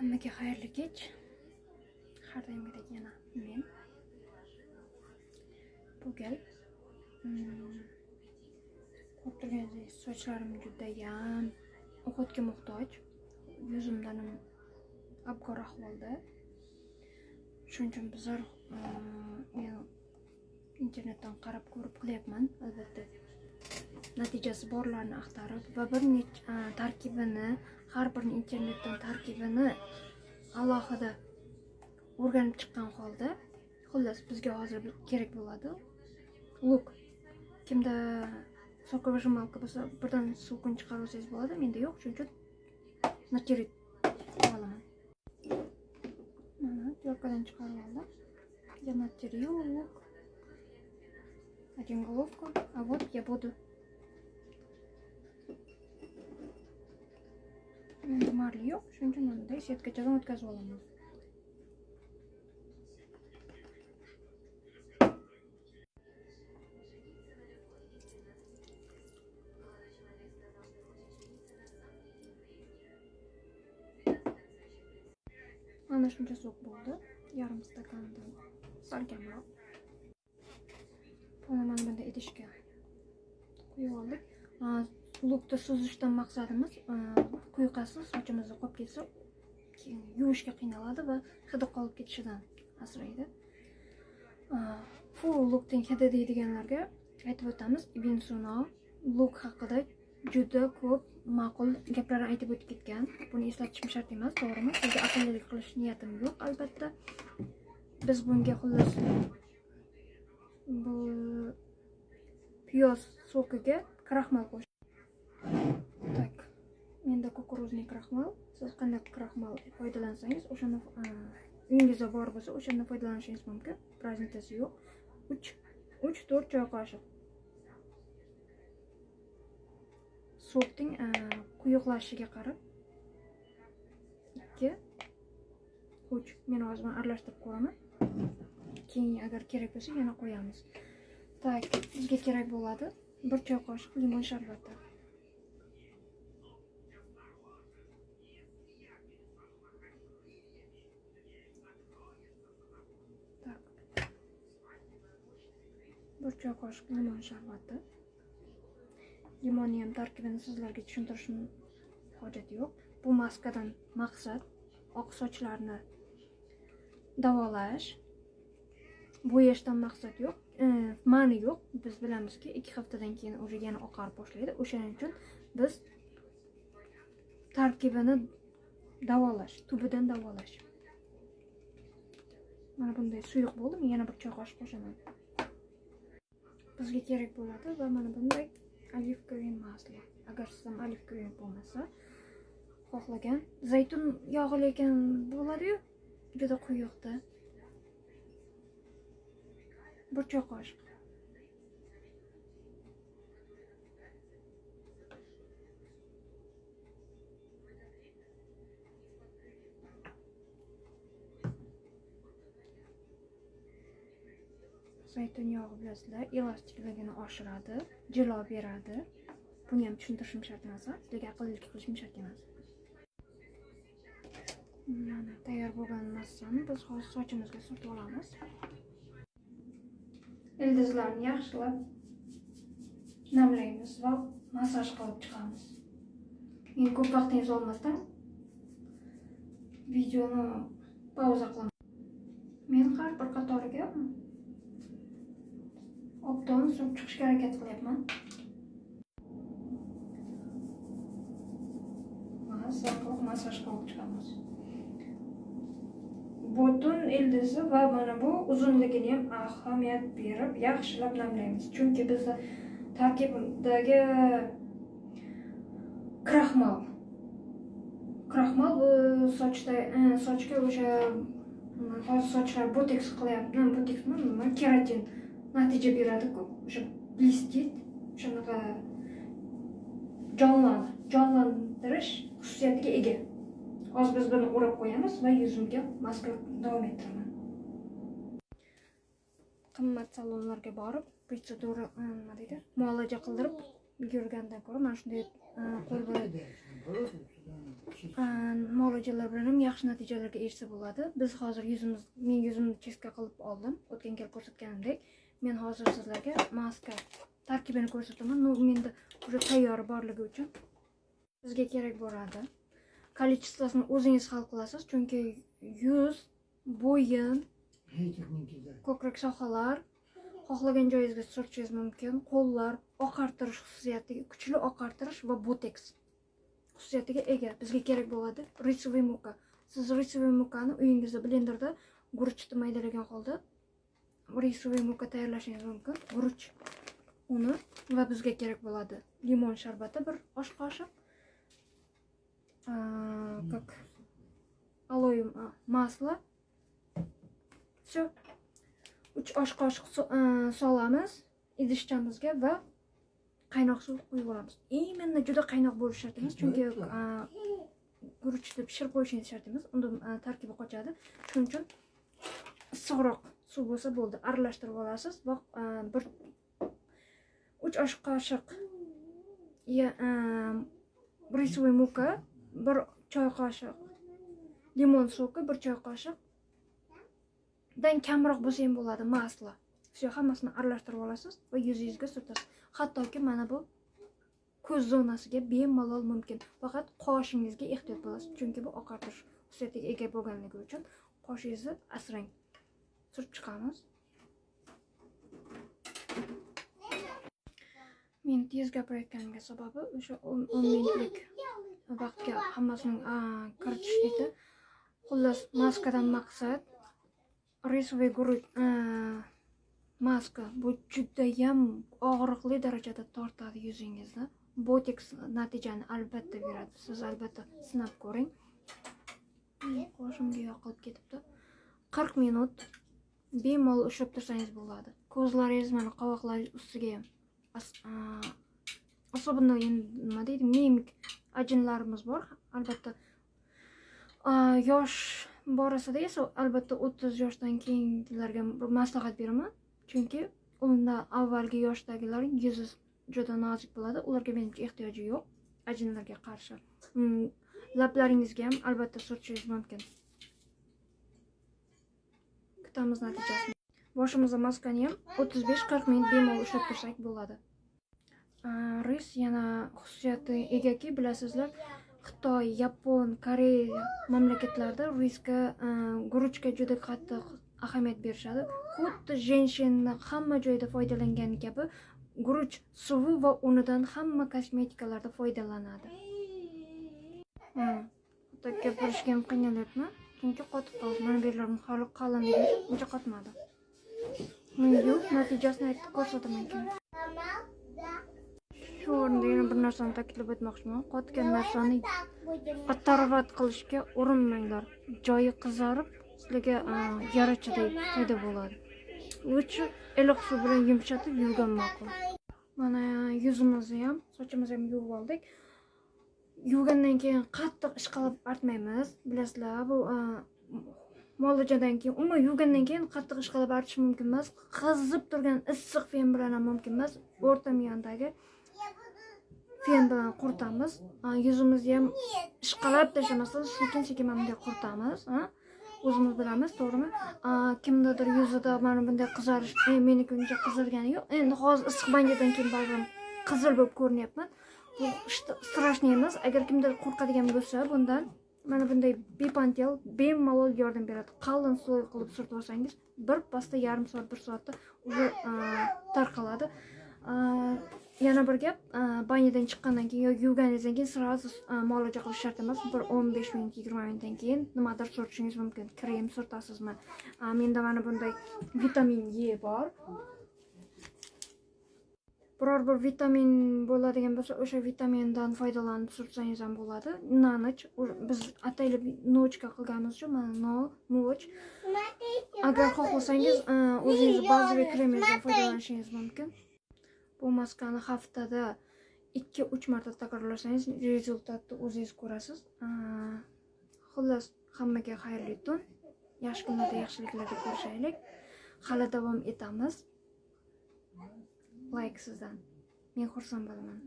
Hammaga xayrli kech. Har doimgidek yana men. Bu gal ko'p turganingizdek sochlarim judayam o'qitga muhtoj. Yuzimdan abgor ahvolda. Shuning uchun bizlar men internetdan qarab ko'rib qilyapman, albatta. Natijasi borlarni axtarib va bir necha tarkibini, har bir internetdan tarkibini alohida o'rganib chiqqan holda, xullas bizga hozir kerak bo'ladi. Luk. Kimda sokovijmalka bo'lsa, birdan sukun chiqarib olsangiz bo'ladi, menda yo'q, shuning uchun naterit olaman. Mana yo'lkadan chiqarib oldim. Я натерю лук. Один головку, а вот я буду marli yo'q, shuning uchun bunday setkachadan o'tkazib olaman. Mana shuncha suv bo'ldi. Yarim stakandan sal kamroq. Buni mana bunday idishga quyib oldik. Lukni suzishdan maqsadimiz quyuqasi sochimizni qolib ketsa, keyin yuvishga qiynaladi va hidi qolib ketishidan asraydi. Full lukning hidi deydiganlarga aytib o'tamiz. Ibn Sino luk haqida juda ko'p ma'qul gaplarni aytib o'tib ketgan. Buni eslatishim shart emas, to'g'rimi? Sizga aqllilik qilish niyatim yo'q, albatta. Biz bunga xullas bu piyoz so'kiga kraxmal qo'shamiz. Tak. Menda kukuruzniy kraxmal. Siz qanday kraxmal foydalansangiz, o'shani uyingizda bor bo'lsa, o'shandan foydalanishingiz mumkin. Raznikasi yo'q. 3-4 choy qoshiq. Sutning quyuqlashishiga qarab 2-3 men hozir aralashtirib ko'raman. Keyin agar kerak bo'lsa yana qo'yamiz. Tak, bizga kerak bo'ladi 1 choy qoshiq limon sharbati. Tak. 1 choy qoshiq limon sharbati. Limonni ham tarkibini sizlarga tushuntirishim hojati yo'q. Bu maskadan maqsad oq sochlarni davolash. Bo'yashdan maqsad yo'q. Ma'ni yo'q. Biz bilamizki, 2 haftadan keyin o'sha yana oqarib boshlaydi. O'shaning uchun biz tarkibini davolash, tubidan davolash. Mana bunday suyuq bo'ldi. Men yana 1 choy qoshiq qo'shaman. Bizga kerak bo'ladi va mana bunday оливковое масло. Agar sizda оливковое bo'lmasa, xohlagan zaytun yog'i lekin bo'ladi-yu, juda quyuqda. 1 choy qoshiq. Zaytun yog'i bilasizlar, elastikligini oshiradi, jilo beradi. Buni ham tushuntirishim shart emas, sizlarga aqllilik qilishim shart emas. Mana tayyor bo'lgan massani biz hozir sochimizga surtib olamiz. Ildizlarni yaxshilab namlaymiz va massaj qilib chiqamiz. Men ko'p vaqtingizni olmasdan videoni pauza qilaman. Men har bir qatoriga obdan surib chiqishga harakat qilyapman. Massaj qilib chiqamiz. Butun ildizi va mana bu uzunligini ham ahamiyat berib yaxshilab namlaymiz. Chunki bizda tarkibidagi kraxmal bu sochga o'sha hozir sochlar boteks qilyapti. Boteksmi, keratin natija beradi-ku. O'sha blestit, shunaqa jonlantirish xususiyatiga ega. Hozir biz buni o'rab qo'yamiz va yuzimga maska davom ettiraman. Qimmat salonlarga borib, protsedura nima deydi, muolaja qildirib yurgandan ko'ra mana shunday qo'lbola muolajalar bilan ham yaxshi natijalarga erishsa bo'ladi. Biz hozir men yuzimni chestka qilib oldim. O'tgan gal ko'rsatganimdek, men hozir sizlarga maska tarkibini ko'rsataman. Menda уже tayyor borligi uchun sizga kerak bo'ladi. Kolичествосini o'zingiz hal qilasiz, chunki yuz, bo'yin, ko'krak sohalar xohlagan joyingizga surtishingiz mumkin. Qo'llar oqartirish xususiyatiga, kuchli oqartirish va boteks xususiyatiga ega. Bizga kerak bo'ladi рисовый mukka. Siz рисовый mukkani uyingizda blenderda guruchni maydalagan holda рисовый mukka tayyorlashingiz mumkin. Guruch uni va bizga kerak bo'ladi limon sharbati bir osh qoshiq, как алоэ масло. Все. 3 osh qoshiq solamiz idishchamizga va qaynoq suv quyib olamiz. Именно juda qaynoq bo'lishi shart emas, chunki guruchni pishirib qo'yishingiz shart emas. Unda tarkibi qochadi. Shuning uchun issiqroq suv bo'lsa bo'ldi. Aralashtirib olasiz va bir 3 osh qoshiq рисовый mukka, 1 choy qoshiq limon soki, 1 choy qoshiq dan kamroq bo'lsa ham bo'ladi maslo. Shu hammasini aralashtirib olasiz va yuzingizga surtasiz. Hattoki mana bu ko'z zonasiga bemalol mumkin. Faqat qoshingizga ehtiyot bo'lasiz, chunki bu oqartirish xususiyatiga ega bo'lganligi uchun qoshingizni asrang. Surtib chiqamiz. Men tez gapirayotganimga sababi o'sha 10 minutlik vaqtga hammasini kiritish edi. Xullas, maskadan maqsad рисовый guruch maska bu juda ham og'riqli darajada tortadi yuzingizni. Boteks natijani albatta beradi. Siz albatta sinab ko'ring. Qoshimga yoqilib ketibdi. 40 minut bemalol ushlab tursangiz bo'ladi. Ko'zlaringiz mana qovoqlaringiz ustiga ham особенно nima deydi, mimik ajinlarimiz bor. Albatta yosh borasida esa albatta 30 yoshdan keyingilarga maslahat beraman. Chunki undan avvalgi yoshdagilarning yuzi juda nozik bo'ladi. Ularga menimcha ehtiyoji yo'q ajinlarga qarshi. Lablaringizga ham albatta surtishingiz mumkin. Kutamiz natijasini. Boshimizda maskani ham 35-40 minut bemalol ushlab tursak bo'ladi. Ris yana xususiyati egaki, bilasizlar, Xitoy, Yapon, Koreya mamlakatlarida risga, guruchga juda qattiq ahamiyat berishadi. Xuddi jenshenni hamma joyda foydalangan kabi guruch suvi va unidan hamma kosmetikalarda foydalanadi. Hatto gapirishga ham qiynalyapman, chunki qotib qoldi. Mana bu yerlar hali qalinligi uncha qotmadi. Yo'q, natijasini aytib ko'rsataman keyin. Shu o'rinda yana bir narsani ta'kidlab o'tmoqchiman. Qotgan narsani qattiqroq qilishga urinmanglar. Joyi qizarib, sizlarga yarachaday paydo bo'ladi. O'chi iliq suv bilan yumshatib yuvgan ma'qul. Mana yuzimizni ham, sochimizni ham yuvib oldik. Yuvgandan keyin qattiq ishqalab artmaymiz. Bilasizlar, bu muolajadan keyin, umuman yuvgandan keyin qattiq ishqalab artish mumkin emas. Qizib turgan issiq fen bilan ham mumkin emas. O'rta miyondagi fen bilan quritamiz. Yuzimizni ham ishqalab tashlamasdan sekin-sekin bunday quritamiz. O'zimiz bilamiz, to'g'rimi? Kimdadir yuzida mana bunday qizarish, meniki uncha qizargani yo'q. Endi hozir issiq banjadan keyin baribir qizil bo'lib ko'rinyapman. Bu strashniy emas. Agar kimdir qo'rqadigan bo'lsa, bundan mana bunday bepantiyal bemalol yordam beradi. Qalin so'y qilib surtib olsangiz, bir pasda yarim soat, 1 soatda уже tarqaladi. Yana bir gap, banyadan chiqqandan keyin yoki yuvganingizdan keyin sразу muolaja qilish shart emas. Bir 15 minut, 20 minutdan keyin nimadir surtishingiz mumkin. Krem surtasizmi? Menda mana bunday vitamin E bor. Biror bir vitamin bo'ladigan bo'lsa, o'sha vitamindan foydalanib surtsangiz ham bo'ladi. Na nich, biz ataylab nochka qilganimiz uchun mana noch. Agar xohlasangiz, o'zingiz bazaviy kremingizdan foydalanishingiz mumkin. Bu maskani haftada 2-3 marta takrorlasangiz, rezultatni o'zingiz ko'rasiz. Xullas, hammaga xayrli tun. Yaxshi kunlarda, yaxshiliklarda ko'rishaylik. Hali davom etamiz. Like sizdan. Men xursand bo'laman.